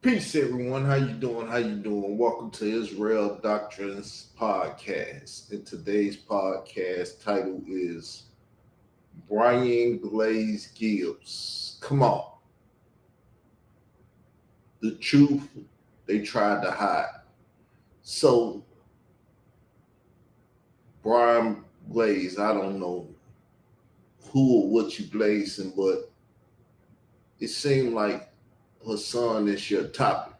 Peace, everyone. How you doing? How you doing? Welcome to Israel Doctrines Podcast. And today's podcast title is Brian Glaze Gibbs. Come on, the truth they tried to hide. So, Brian Glaze, I don't know who or what you glazing, but it seemed like her son is your topic.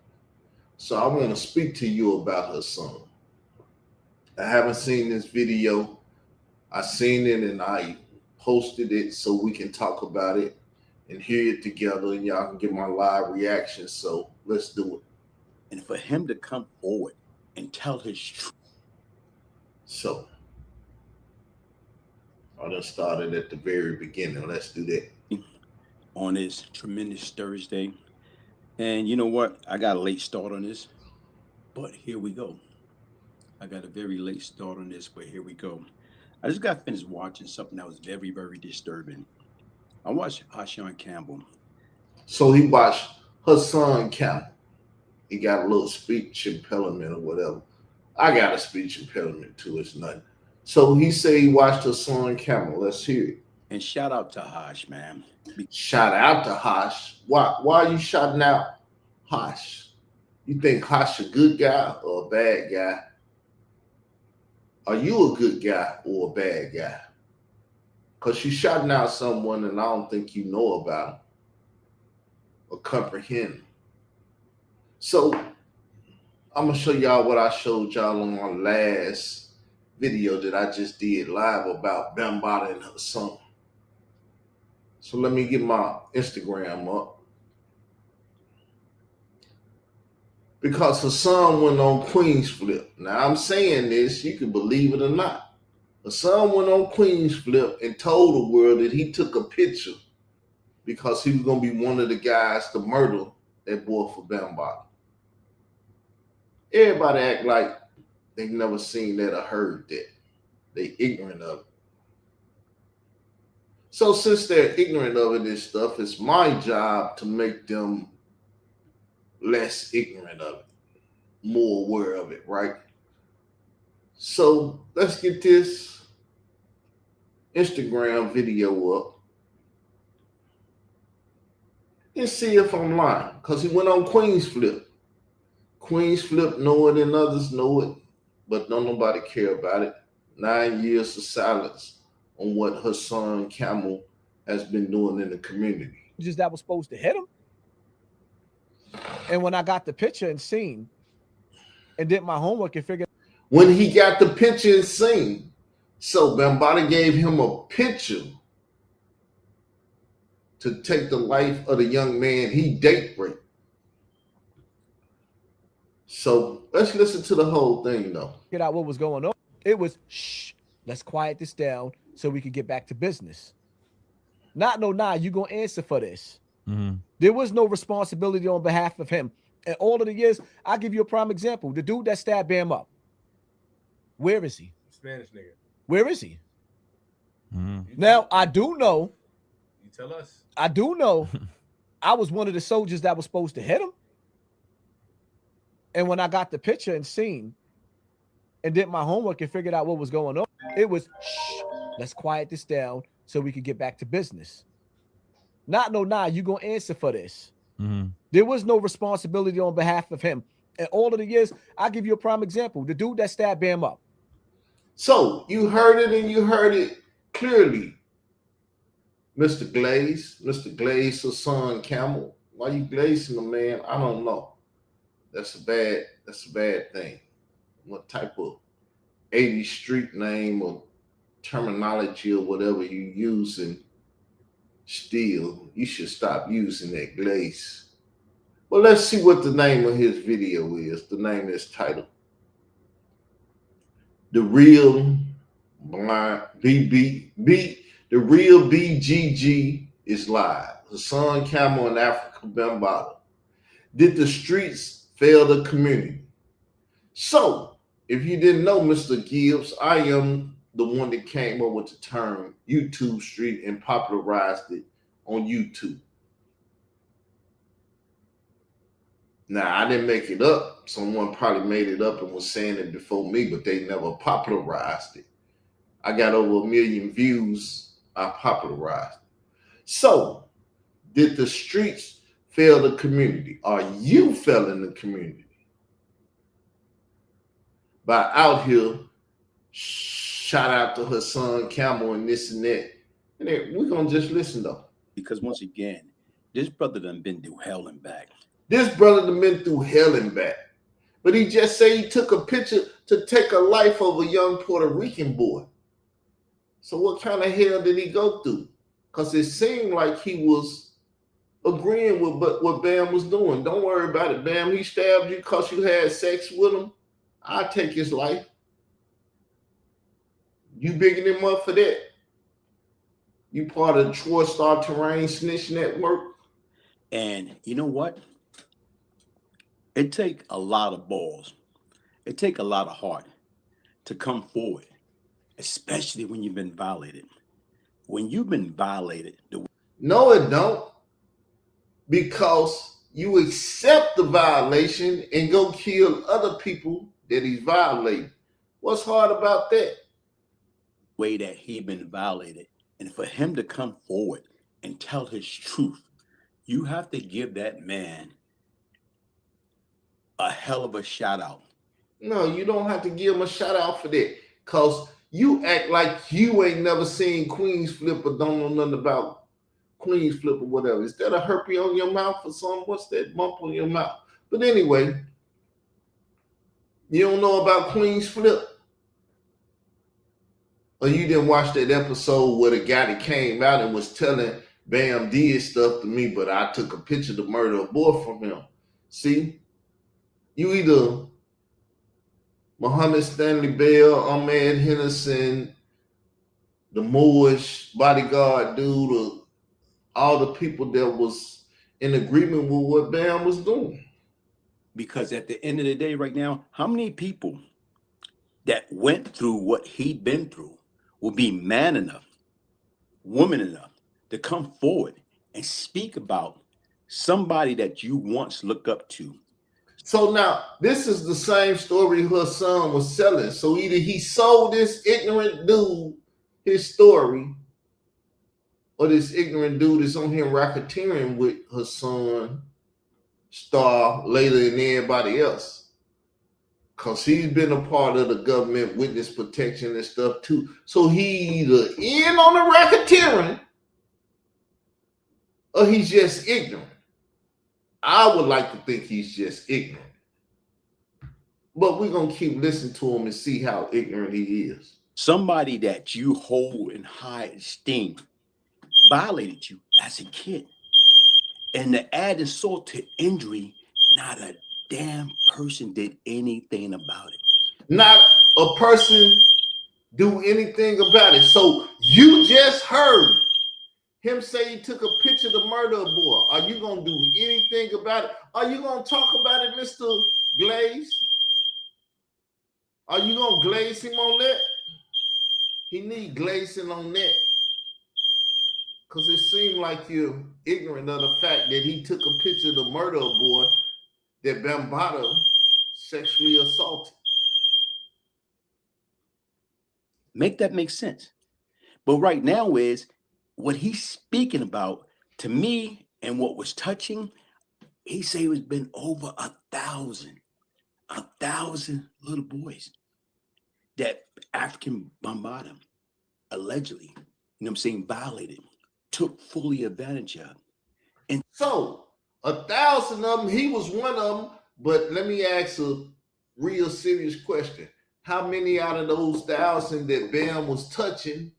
So I want to speak to you about her son. I haven't seen this video. I seen it and I posted it so we can talk about it and hear it together and y'all can get my live reaction. So let's do it. And for him to come forward and tell his truth. So I done started at the very beginning. Let's do that. On this tremendous Thursday. And you know what? I got a late start on this, but here we go. I got a very late start on this, but here we go. I just got finished watching something that was very, very disturbing. I watched Hashan Campbell. So he watched her son Campbell. He got a little speech impediment or whatever. I got a speech impediment too. It's nothing. So he said he watched her son Campbell. Let's hear it. And shout out to Hosh, man. Shout out to Hosh. Why are you shouting out Hosh? You think Hosh a good guy or a bad guy? Are you a good guy or a bad guy? Because you shouting out someone and I don't think you know about him or comprehend him. So I'm going to show y'all what I showed y'all on my last video that I just did live about Bambaataa and her son. So let me get my Instagram up. Because her son went on Queen's Flip. Now I'm saying this, you can believe it or not. Her son went on Queen's Flip and told the world that he took a picture because he was going to be one of the guys to murder that boy for Bambaataa. Everybody act like they've never seen that or heard that. They ignorant of it. So since they're ignorant of this stuff, it's my job to make them less ignorant of it, more aware of it, right? So let's get this Instagram video up and see if I'm lying. Because he went on Queen's Flip. Queen's Flip know it and others know it, but don't nobody care about it. 9 years of silence on what her son Camel has been doing in the community. Just that was supposed to hit him. And when I got the picture and seen and did my homework and figured when he got the picture and seen, so Bambaataa gave him a picture to take the life of the young man he date raped. So let's listen to the whole thing though. Get out what was going on. It was shh, let's quiet this down so we could get back to business. Not no, you gonna answer for this. Mm-hmm. There was no responsibility on behalf of him. And all of the years, I'll give you a prime example. The dude that stabbed Bam up. Where is he? Spanish nigga. Where is he? Mm-hmm. Now, I do know. You tell us. I do know I was one of the soldiers that was supposed to hit him. And when I got the picture and seen and did my homework and figured out what was going on, it was shh, let's quiet this down so we could get back to business. Not no, you gonna answer for this. Mm-hmm. There was no responsibility on behalf of him. And all of the years, I'll give you a prime example. The dude that stabbed Bam up. So you heard it and you heard it clearly. Mr. Glaze, her son Camel. Why you glazing the man? I don't know. That's a bad thing. What type of 80 street name or terminology or whatever you using still, you should stop using that Glaze. Well, let's see what the name of his video is. The name is titled The Real Blind The Real BGG is live. The son Camel in Africa Bambaataa. Did the streets fail the community? So, if you didn't know, Mr. Gibbs, I am the one that came up with the term YouTube Street and popularized it on YouTube. Now, I didn't make it up. Someone probably made it up and was saying it before me, but they never popularized it. I got over 1 million views. I popularized. So, did the streets fail the community? Are you failing the community by out here? Shout out to her son Camel and this and that. And then we're gonna just listen though. Because once again, this brother done been through hell and back. This brother done been through hell and back. But he just say he took a picture to take a life of a young Puerto Rican boy. So what kind of hell did he go through? Because it seemed like he was agreeing with what Bam was doing. Don't worry about it, Bam. He stabbed you because you had sex with him. I'll take his life. You bigging him up for that? You part of the Troy Star Terrain Snitch Network? And you know what? It take a lot of balls. It take a lot of heart to come forward, especially when you've been violated. When you've been violated. No, it don't. Because you accept the violation and go kill other people that he's violating. What's hard about that? Way that he been violated. And for him to come forward and tell his truth, you have to give that man a hell of a shout out. No, you don't have to give him a shout out for that. Because you act like you ain't never seen Queen's Flip or don't know nothing about Queen's Flip or whatever. Is that a herpes on your mouth or something? What's that bump on your mouth? But anyway, you don't know about Queen's Flip? Or you didn't watch that episode where the guy that came out and was telling Bam did stuff to me, but I took a picture to murder a boy from him. See? You either Muhammad Stanley Bell, Ahmed Henderson, the Moorish bodyguard dude, or all the people that was in agreement with what Bam was doing. Because at the end of the day right now, how many people that went through what he'd been through will be man enough, woman enough to come forward and speak about somebody that you once looked up to? So now, this is the same story her son was selling. So either he sold this ignorant dude his story, or this ignorant dude is on here racketeering with her son, Star, later than everybody else. Because he's been a part of the government witness protection and stuff too. So he either in on the racketeering or he's just ignorant. I would like to think he's just ignorant. But we're going to keep listening to him and see how ignorant he is. Somebody that you hold in high esteem violated you as a kid. And to add insult to injury, not a damn person did anything about it. Not a person do anything about it. So you just heard him say he took a picture to murder a boy. Are you going to do anything about it? Are you going to talk about it, Mr. Glaze? Are you going to glaze him on that? He need glazing on that. Because it seemed like you're ignorant of the fact that he took a picture to murder a boy that Bambaataa sexually assaulted. Make that make sense. But right now is what he's speaking about to me, and what was touching, he say it's been over 1,000 little boys that African Bambaataa allegedly, you know what I'm saying, violated, took fully advantage of. And so 1,000 of them, he was one of them. But let me ask a real serious question. How many out of those 1,000 that Bam was touching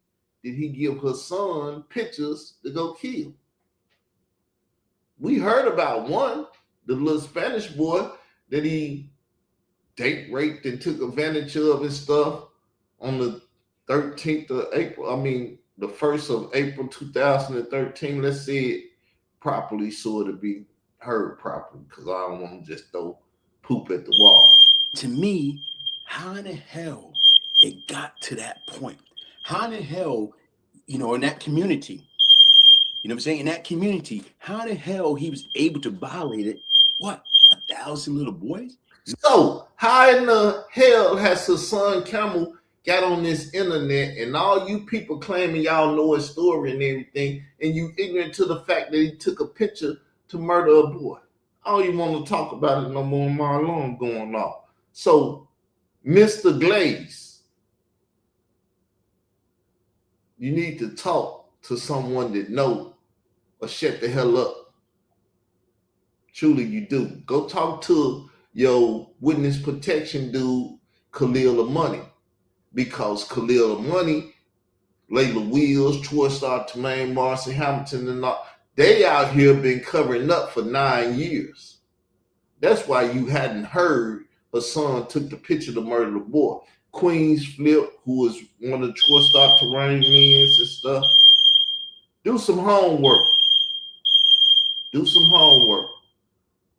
did he give her son pictures to go kill? We heard about one, the little Spanish boy that he date raped and took advantage of and stuff on the 13th of April. I mean, the 1st of April 2013. Let's say it properly so it'll be heard properly, because I don't want to just throw poop at the wall. to me, how in the hell it got to that point? How in the hell, in that community, you know what I'm saying? In that community, how the hell he was able to violate it? What? 1,000 little boys? So how in the hell has Hassan Campbell got on this internet and all you people claiming y'all know his story and everything, and you ignorant to the fact that he took a picture to murder a boy? I don't even want to talk about it no more. My alarm going off. So, Mr. Glaze, you need to talk to someone that know or shut the hell up. Truly, you do. Go talk to your witness protection dude, Khalil Money, because Khalil Money, Layla Wheels, Troy Star, Tremaine Marcy, Hamilton, and all, they out here been covering up for 9 years. That's why you hadn't heard Hassan took the picture to murder the boy. Queens Flip, who was one of the Troy Star Terrain men's and stuff. Do some homework. Do some homework.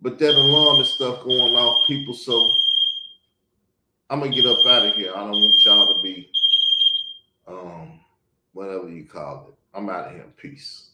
But that alarm and stuff going off, people, so I'm gonna get up out of here. I don't want y'all to be whatever you call it. I'm out of here. Peace.